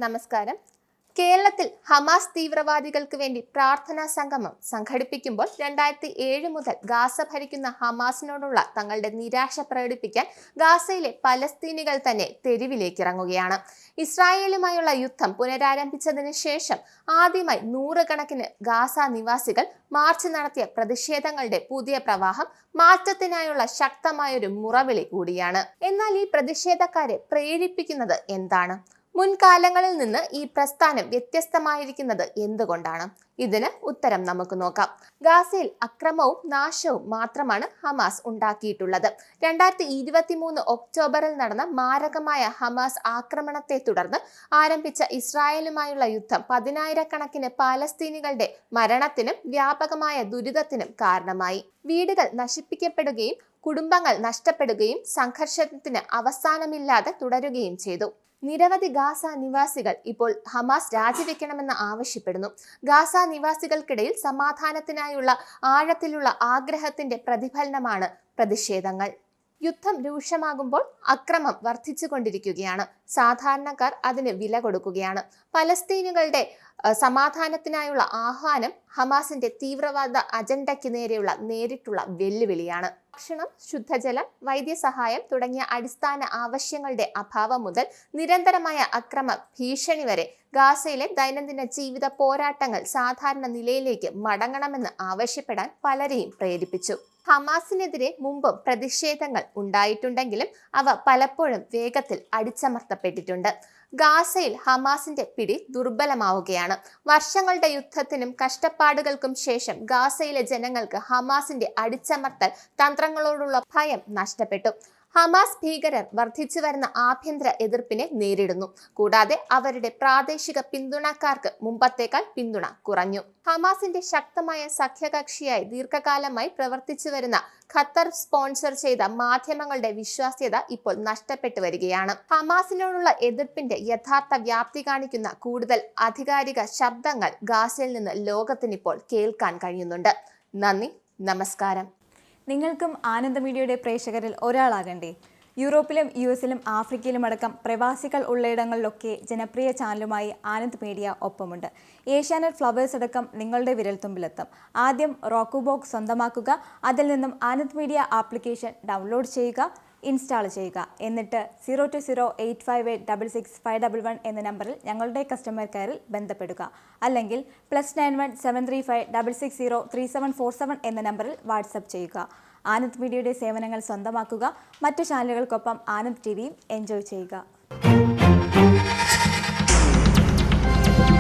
നമസ്കാരം. കേരളത്തിൽ ഹമാസ് തീവ്രവാദികൾക്ക് വേണ്ടി പ്രാർത്ഥനാ സംഗമം സംഘടിപ്പിക്കുമ്പോൾ 2007 മുതൽ ഗാസ ഭരിക്കുന്ന ഹമാസിനോടുള്ള തങ്ങളുടെ നിരാശ പ്രകടിപ്പിക്കാൻ ഗാസയിലെ പലസ്തീനികൾ തന്നെ തെരുവിലേക്കിറങ്ങുകയാണ്. ഇസ്രായേലുമായുള്ള യുദ്ധം പുനരാരംഭിച്ചതിന് ശേഷം ആദ്യമായി നൂറുകണക്കിന് ഗാസ നിവാസികൾ മാർച്ച് നടത്തിയ പ്രതിഷേധങ്ങളുടെ പുതിയ പ്രവാഹം മാറ്റത്തിനായുള്ള ശക്തമായൊരു മുറവിളി കൂടിയാണ്. എന്നാൽ ഈ പ്രതിഷേധക്കാരെ പ്രേരിപ്പിക്കുന്നത് എന്താണ്? മുൻകാലങ്ങളിൽ നിന്ന് ഈ പ്രസ്ഥാനം വ്യത്യസ്തമായിരിക്കുന്നത് എന്തുകൊണ്ടാണ്? ഇതിന് ഉത്തരം നമുക്ക് നോക്കാം. ഗാസയിൽ അക്രമവും നാശവും മാത്രമാണ് ഹമാസ് ഉണ്ടാക്കിയിട്ടുള്ളത്. 2023 ഒക്ടോബറിൽ നടന്ന മാരകമായ ഹമാസ് ആക്രമണത്തെ തുടർന്ന് ആരംഭിച്ച ഇസ്രായേലുമായുള്ള യുദ്ധം 10,000-കണക്കിന് പാലസ്തീനികളുടെ മരണത്തിനും വ്യാപകമായ ദുരിതത്തിനും കാരണമായി. വീടുകൾ നശിപ്പിക്കപ്പെടുകയും കുടുംബങ്ങൾ നഷ്ടപ്പെടുകയും സംഘർഷത്തിന് അവസാനമില്ലാതെ തുടരുകയും ചെയ്തു. നിരവധി ഗാസ നിവാസികൾ ഇപ്പോൾ ഹമാസ് രാജിവെക്കണമെന്ന് ആവശ്യപ്പെടുന്നു. ഗാസ നിവാസികൾക്കിടയിൽ സമാധാനത്തിനായുള്ള ആഴത്തിലുള്ള ആഗ്രഹത്തിന്റെ പ്രതിഫലനമാണ് പ്രതിഷേധങ്ങൾ. യുദ്ധം രൂക്ഷമാകുമ്പോൾ അക്രമം വർദ്ധിച്ചുകൊണ്ടിരിക്കുകയാണ്. സാധാരണക്കാർ അതിന് വില കൊടുക്കുകയാണ്. പലസ്തീനുകളുടെ സമാധാനത്തിനായുള്ള ആഹ്വാനം ഹമാസിന്റെ തീവ്രവാദ അജണ്ടയ്ക്ക് നേരെയുള്ള നേരിട്ടുള്ള വെല്ലുവിളിയാണ്. ഭക്ഷണം, ശുദ്ധജലം, വൈദ്യസഹായം തുടങ്ങിയ അടിസ്ഥാന ആവശ്യങ്ങളുടെ അഭാവം മുതൽ നിരന്തരമായ അക്രമ ഭീഷണി വരെ ഗാസയിലെ ദൈനംദിന ജീവിത പോരാട്ടങ്ങൾ സാധാരണ നിലയിലേക്ക് മടങ്ങണമെന്ന് ആവശ്യപ്പെടാൻ പലരെയും പ്രേരിപ്പിച്ചു. ഹമാസിനെതിരെ മുമ്പും പ്രതിഷേധങ്ങൾ ഉണ്ടായിട്ടുണ്ടെങ്കിലും അവ പലപ്പോഴും വേഗത്തിൽ അടിച്ചമർത്തപ്പെട്ടിട്ടുണ്ട്. ഗാസയിൽ ഹമാസിന്റെ പിടി ദുർബലമാവുകയാണ്. വർഷങ്ങളുടെ യുദ്ധത്തിനും കഷ്ടപ്പാടുകൾക്കും ശേഷം ഗാസയിലെ ജനങ്ങൾക്ക് ഹമാസിന്റെ അടിച്ചമർത്തൽ തന്ത്രങ്ങളോടുള്ള ഭയം നഷ്ടപ്പെട്ടു. ഹമാസ് ഭീകരർ വർദ്ധിച്ചു വരുന്ന ആഭ്യന്തര എതിർപ്പിനെ നേരിടുന്നു. കൂടാതെ അവരുടെ പ്രാദേശിക പിന്തുണക്കാർക്ക് മുമ്പത്തേക്കാൾ പിന്തുണ കുറഞ്ഞു. ഹമാസിന്റെ ശക്തമായ സഖ്യകക്ഷിയായി ദീർഘകാലമായി പ്രവർത്തിച്ചു വരുന്ന ഖത്തർ സ്പോൺസർ ചെയ്ത മാധ്യമങ്ങളുടെ വിശ്വാസ്യത ഇപ്പോൾ നഷ്ടപ്പെട്ടു വരികയാണ്. ഹമാസിനോടുള്ള എതിർപ്പിന്റെ യഥാർത്ഥ വ്യാപ്തി കാണിക്കുന്ന കൂടുതൽ ആധികാരിക ശബ്ദങ്ങൾ ഗാസയിൽ നിന്ന് ലോകത്തിനിപ്പോൾ കേൾക്കാൻ കഴിയുന്നുണ്ട്. നന്ദി, നമസ്കാരം. നിങ്ങൾക്കും ആനന്ദ മീഡിയയുടെ പ്രേക്ഷകരിൽ ഒരാളാകണ്ടേ? യൂറോപ്പിലും US-ലും ആഫ്രിക്കയിലും അടക്കം പ്രവാസികൾ ഉള്ളയിടങ്ങളിലൊക്കെ ജനപ്രിയ ചാനലുമായി ആനന്ദ് മീഡിയ ഒപ്പമുണ്ട്. ഏഷ്യാനെറ്റ് ഫ്ലവേഴ്സ് അടക്കം നിങ്ങളുടെ വിരൽത്തുമ്പിലെത്തും. ആദ്യം റോക്കു ബോക്സ് സ്വന്തമാക്കുക. അതിൽ നിന്നും ആനന്ദ് മീഡിയ ആപ്ലിക്കേഷൻ ഡൗൺലോഡ് ചെയ്യുക, ഇൻസ്റ്റാൾ ചെയ്യുക. എന്നിട്ട് 02085866511 എന്ന നമ്പറിൽ ഞങ്ങളുടെ കസ്റ്റമർ കെയറിൽ ബന്ധപ്പെടുക. അല്ലെങ്കിൽ +91 735 660 3747 എന്ന നമ്പറിൽ വാട്സപ്പ് ചെയ്യുക. ആനന്ദ് മീഡിയയുടെ സേവനങ്ങൾ സ്വന്തമാക്കുക. മറ്റു ചാനലുകൾക്കൊപ്പം ആനന്ദ് TVയും എൻജോയ് ചെയ്യുക.